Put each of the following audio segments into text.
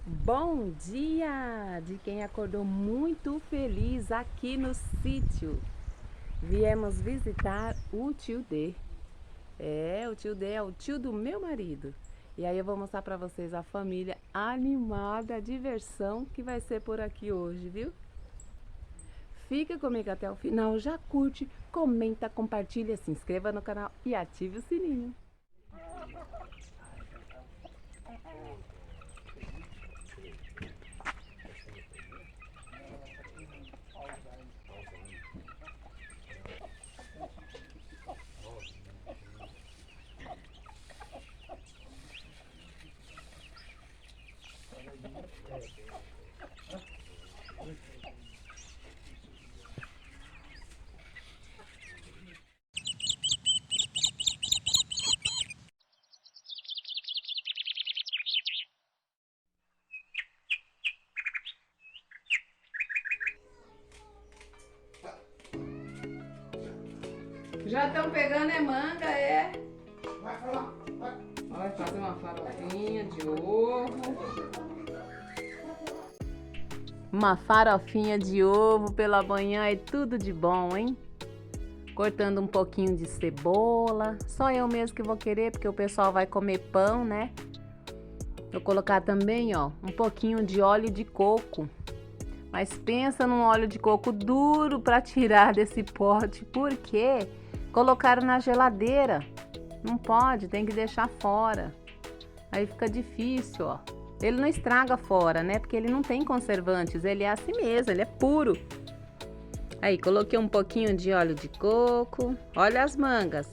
Bom dia de quem acordou muito feliz aqui no sítio. Viemos visitar o tio D. O tio D é o tio do meu marido. E aí eu vou mostrar pra vocês a família animada, a diversão que vai ser por aqui hoje, viu? Fica comigo até o final, já curte, comenta, compartilha, se inscreva no canal e ative o sininho. Já estão pegando manga, é? Vai falar, vai. Vai fazer uma farofinha de ovo. Uma farofinha de ovo pela manhã é tudo de bom, hein? Cortando um pouquinho de cebola. Só eu mesmo que vou querer, porque o pessoal vai comer pão, né? Vou colocar também, ó, um pouquinho de óleo de coco. Mas pensa num óleo de coco duro para tirar desse pote, porque colocaram na geladeira. Não pode, tem que deixar fora. Aí fica difícil, ó. Ele não estraga fora, né? Porque ele não tem conservantes, ele é assim mesmo, ele é puro. Aí, coloquei um pouquinho de óleo de coco. Olha as mangas.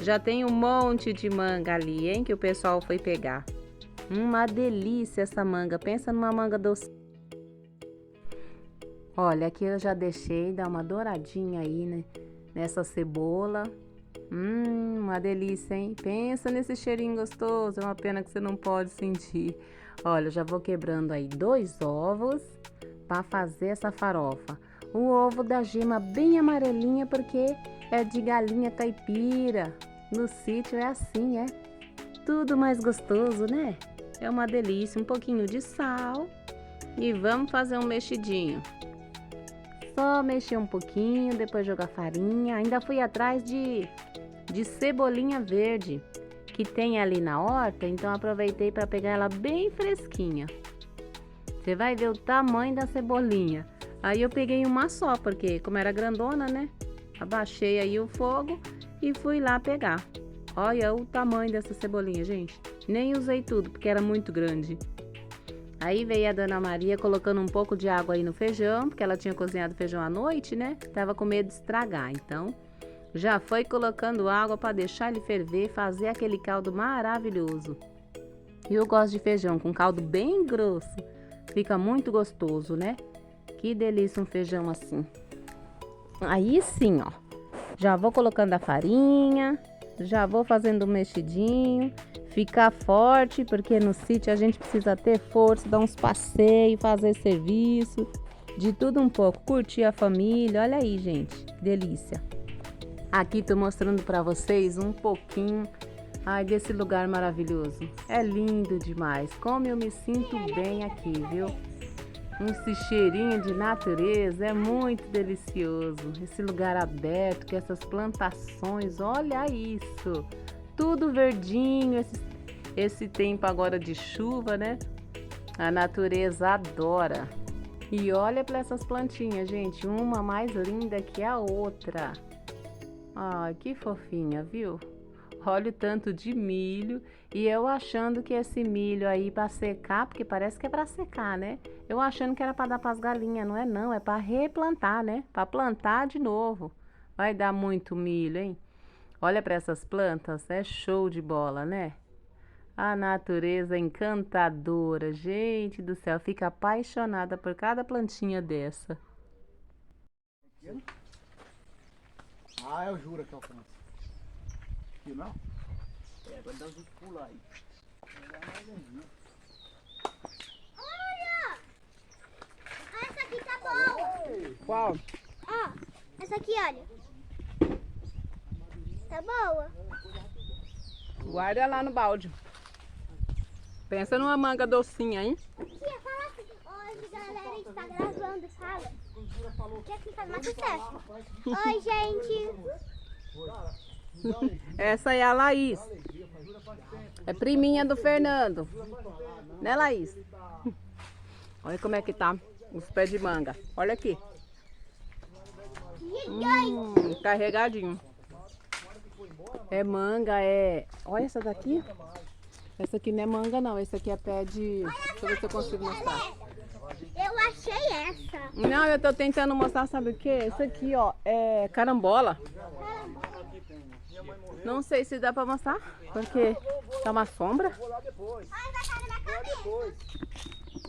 Já tem um monte de manga ali, hein? Que o pessoal foi pegar. Uma delícia essa manga. Pensa numa manga doce. Olha, aqui eu já deixei dar uma douradinha aí, né? Nessa cebola. Uma delícia, hein? Pensa nesse cheirinho gostoso. É uma pena que você não pode sentir. Olha, eu já vou quebrando aí 2 ovos para fazer essa farofa. O ovo da gema bem amarelinha porque é de galinha caipira. No sítio é assim, é tudo mais gostoso, né? É uma delícia. Um pouquinho de sal e vamos fazer um mexidinho. Só mexer um pouquinho, depois jogar farinha. Ainda fui atrás de cebolinha verde que tem ali na horta, então aproveitei para pegar ela bem fresquinha. Você vai ver o tamanho da cebolinha. Aí eu peguei uma só, porque como era grandona, né? Abaixei aí o fogo e fui lá pegar. Olha o tamanho dessa cebolinha, gente. Nem usei tudo, porque era muito grande. Aí veio a Dona Maria colocando um pouco de água aí no feijão, porque ela tinha cozinhado feijão à noite, né? Tava com medo de estragar, então já foi colocando água para deixar ele ferver, fazer aquele caldo maravilhoso. E eu gosto de feijão com caldo bem grosso. Fica muito gostoso, né? Que delícia um feijão assim. Aí sim, ó. Já vou colocando a farinha, já vou fazendo um mexidinho. Ficar forte, porque no sítio a gente precisa ter força, dar uns passeios, fazer serviço, de tudo um pouco. Curtir a família, olha aí, gente, que delícia. Aqui tô mostrando para vocês um pouquinho, desse lugar maravilhoso. É lindo demais, como eu me sinto bem aqui, viu? Esse cheirinho de natureza é muito delicioso. Esse lugar aberto, com essas plantações, olha isso. Tudo verdinho, esse tempo agora de chuva, né? A natureza adora. E olha para essas plantinhas, gente, uma mais linda que a outra. Ai, que fofinha, viu? Olha o tanto de milho e eu achando que esse milho aí para secar, porque parece que é para secar, né? Eu achando que era para dar para as galinhas, não é não, é para replantar, né? Para plantar de novo. Vai dar muito milho, hein? Olha para essas plantas, é show de bola, né? A natureza encantadora, gente do céu, fica apaixonada por cada plantinha dessa. Eu juro que alcança. Aqui não? Vai dar uns pulos aí. Olha! Essa aqui tá boa. Qual? Ó, essa aqui, olha. Tá boa. Guarda lá no balde. Pensa numa manga docinha, hein? Tia, fala assim. Hoje, galera, a gente tá gravando, fala. Que assim faz mais sucesso. Oi, gente. Essa é a Laís. É priminha do Fernando. Né, Laís? Olha como é que tá os pés de manga. Olha aqui. Carregadinho. É manga, é... Olha essa daqui. Essa aqui não é manga não, esse aqui é pé de... Deixa eu ver se eu consigo mostrar. Eu achei essa. Não, eu tô tentando mostrar, sabe o que? Esse aqui, ó, é carambola. Não sei se dá pra mostrar, porque tá uma sombra. Vou lá depois. Ai, vai cair na minha cabeça.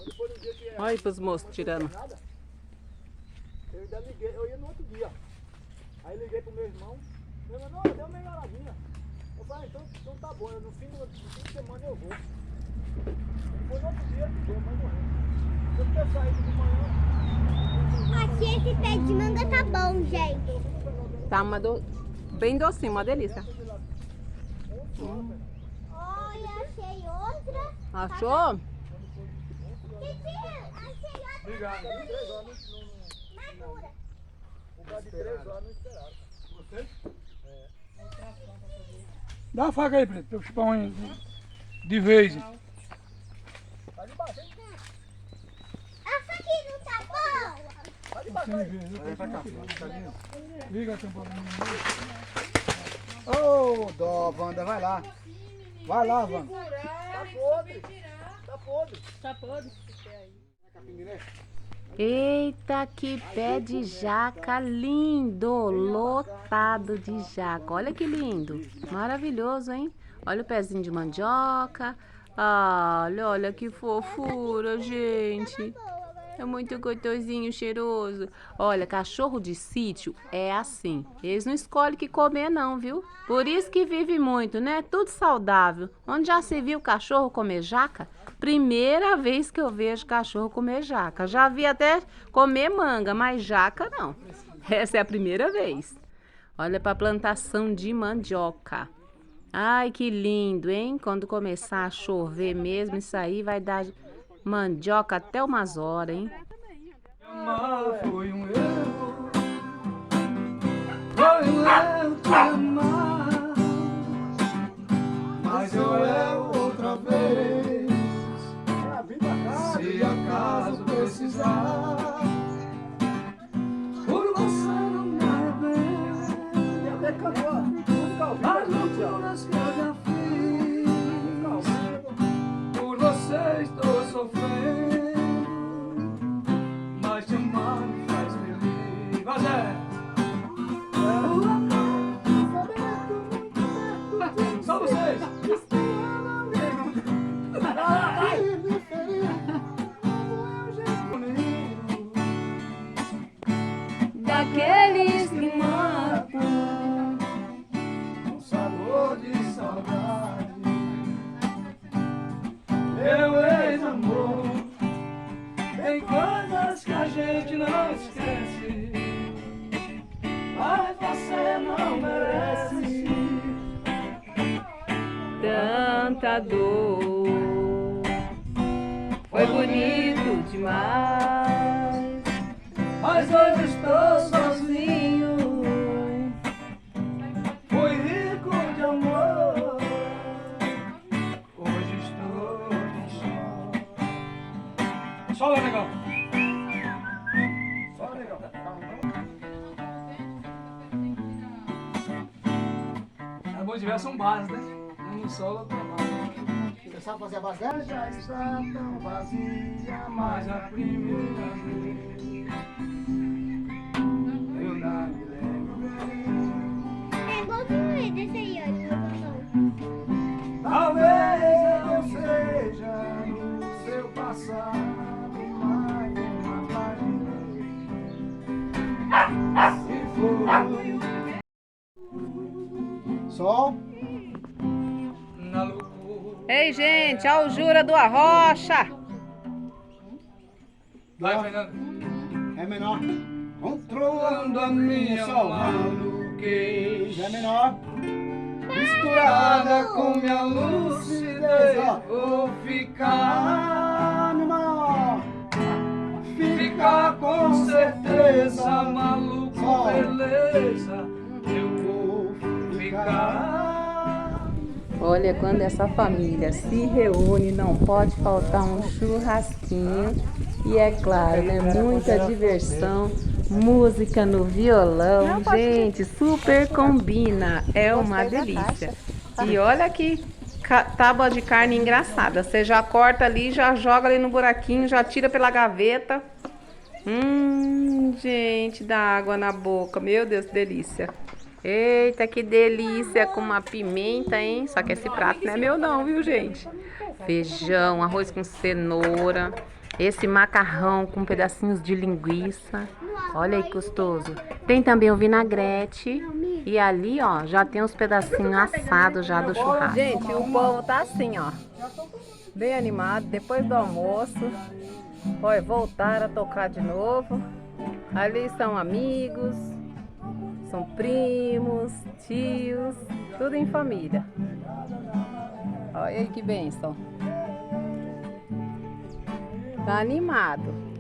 Depois do dia que Olha aí pros moços tirando. nada. Eu ainda liguei, eu ia no outro dia. Aí liguei pro meu irmão. Meu irmão, não, deu uma melhoradinha. Eu falei, então tá bom, no fim de semana eu vou. Foi no outro dia, ligou, mas morreu. Se eu ter saído de manhã. Aqui esse pé de manga tá bom, gente. Tá bem docinho, uma delícia. Olha, achei outra. Achou? Titia, achei outra. Obrigado. 3 horas Madura. O cara de 3 horas não esperaram. Vocês? Dá uma faca aí, Preto, pra eu chupar um de vez. Tá de baixo, hein? Essa aqui não tá boa. Tá de baixo aí. Liga a tampa. Ô, dó, Wanda, vai lá. Vai lá, Wanda. Tá podre. Tá podre. Tá podre. Capim-Guiné? Eita, que pé de jaca lindo, lotado de jaca. Olha que lindo, maravilhoso, hein? Olha o pezinho de mandioca. Olha que fofura, gente. É muito gostosinho, cheiroso. Olha, cachorro de sítio é assim. Eles não escolhem o que comer não, viu? Por isso que vive muito, né? Tudo saudável. Onde já se viu cachorro comer jaca? Primeira vez que eu vejo cachorro comer jaca. Já vi até comer manga, mas jaca não. Essa é a primeira vez. Olha para a plantação de mandioca. Ai, que lindo, hein? Quando começar a chover mesmo, isso aí vai dar mandioca até umas horas, hein? Amar foi um erro. Foi um erro te amar. Mas eu erro outra vez. Se acaso precisar, por você não me arrependo. As loucuras que eu já fiz, por você estou sofrendo. Mas te amar me faz feliz. Vai, Zé! Só vocês! Daqueles que matam. Um sabor de saudade. Meu ex-amor. Tem coisas que a gente não esquece. Mas você não merece. Tanta dor. Foi bonito demais. Mas hoje estou sozinho. Fui rico de amor. Hoje estou só. Só lá, legal. Só legal. É bom de ver, são bases, né? Um no solo, outro na base. Você sabe fazer a base dela? Já está tão vazia, mas a primeira vez. Eu não me lembro bem. É igualzinho desse aí, ó. Talvez eu seja no seu passado mais uma página. Se for sol na loucura. Ei, gente, a Aljura do Arrocha. Vai, Fernando. É menor. Controlando a minha maluquez. É menor. misturada com minha lucidez. Vou ficar, ficar com certeza, maluco, beleza. Eu vou ficar. Olha, quando essa família se reúne, não pode faltar um churrasquinho. E é claro, né? Muita diversão, música no violão. Gente, super combina. É uma delícia. E olha que tábua de carne engraçada. Você já corta ali, já joga ali no buraquinho, já tira pela gaveta. Gente, dá água na boca. Meu Deus, que delícia. Eita, que delícia, com uma pimenta, hein? Só que esse prato não é meu não, viu, gente? Feijão, arroz com cenoura, esse macarrão com pedacinhos de linguiça. Olha aí, gostoso. Tem também o vinagrete. E ali, ó, já tem os pedacinhos assados já do churrasco. Gente, o povo tá assim, ó, bem animado, depois do almoço. Olha, voltaram a tocar de novo. Ali são amigos, são primos, tios, tudo em família. Olha aí que bênção. Tá animado.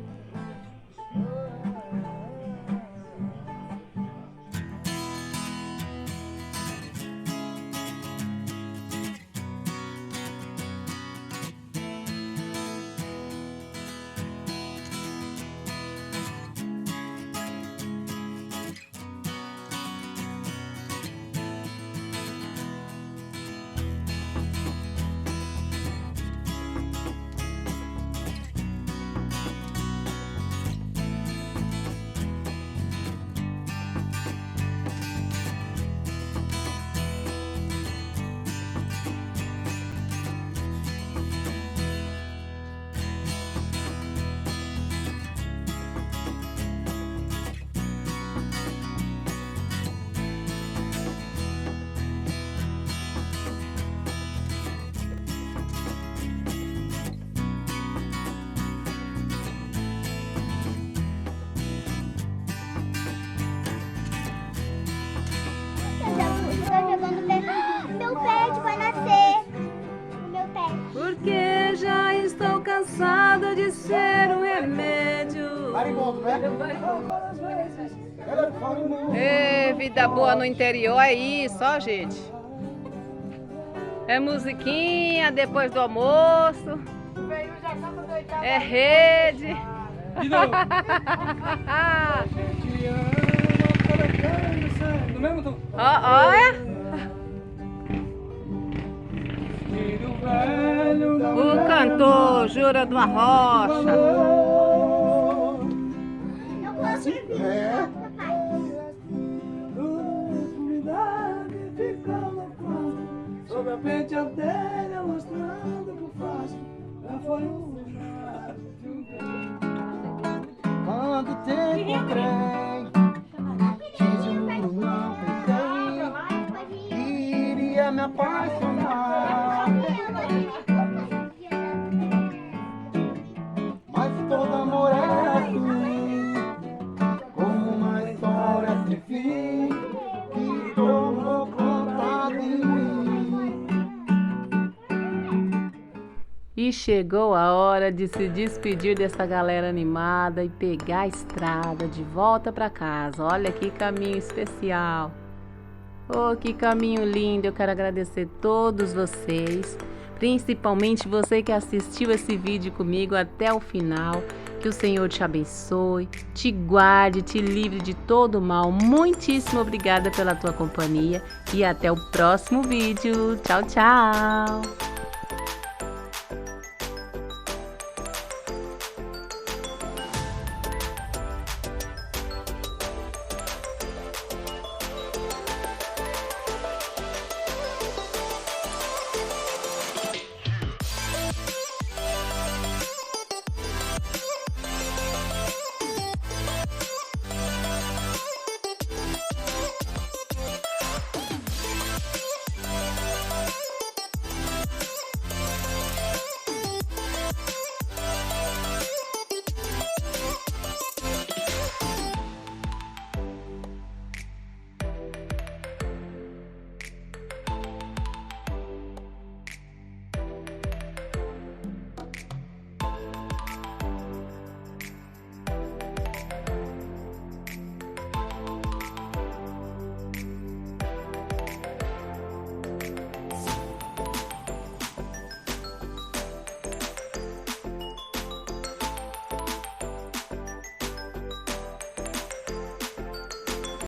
Meu pet vai nascer. Meu pet. Porque já estou cansada de ser um remédio. Vida boa no interior é isso, ó, gente. É musiquinha depois do almoço. É rede. Olha. O cantor Jura do Arrocha. Eu gosto de vídeo, papai. Sobre a penteadeira mostrando por face. Já foi quando te encontrei, te juro não pensei, iria me apaixonar. Mas todo amor é assim, como uma história sem fim, que tomou conta de mim. E chegou a hora de se despedir dessa galera animada e pegar a estrada de volta para casa. Olha que caminho especial. Oh, que caminho lindo. Eu quero agradecer todos vocês, principalmente você que assistiu esse vídeo comigo até o final. Que o Senhor te abençoe, te guarde, te livre de todo mal. Muitíssimo obrigada pela tua companhia e até o próximo vídeo. Tchau, tchau!